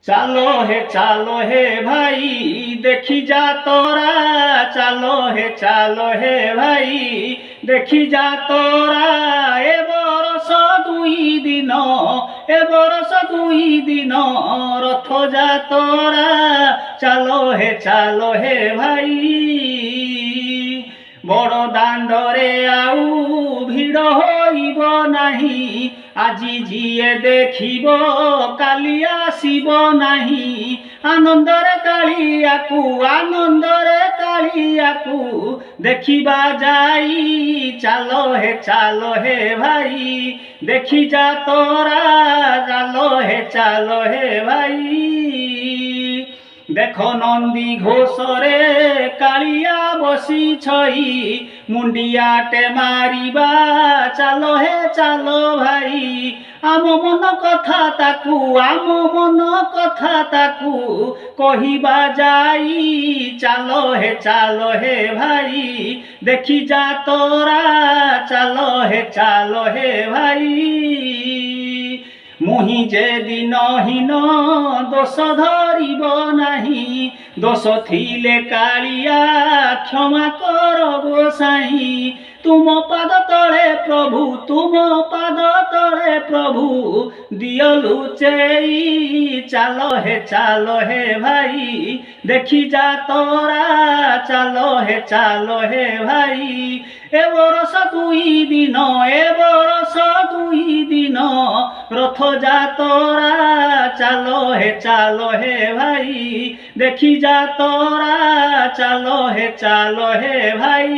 চালো হে ভাই দেখি যা তোরা, চালো হে ভাই দেখি যা তোরা, এ বরষ দুই দিন, এ বরষ দুই দিন রথ যা তোরা, চালো হে ভাই। বড় দাণ্ডরে আউ ভিড় হইব নাহি, আজি যিয়ে দেখিব কালি আসিব নাহি, আনন্দরে কালিয়াকু, আনন্দরে কালিয়াকু দেখিবা যাই, চালো হে ভাই দেখি যা তোরা, চালো হে ভাই। দেখো নন্দী ঘোষরে কালিয়া বসি ছই, মুন্ডিয়াটে মারিবা চালো ভাই। আম মন কথা তাকু, আম মন কথা তাকু কহিবা যাই, চালো হে ভাই দেখি যা তোরা, চালো হে ভাই। মুহি যে দিনহীন দোষ ধরিব নাহি, দোষ থিলে কালিয়া ক্ষমা কর গোসাই, তুম পাদ তଳେ প্রভু, তুম পাদ তଳେ প্রভু দিয় লুচেই, চালো হে ভাই দেখি যা তোরা, চালো হে ভাই। এ বরষ দুই দিন, এ বরষ দুই দিন রথ যা তোরা, চালো হে ভাই দেখি যা তোরা, চালো হে ভাই।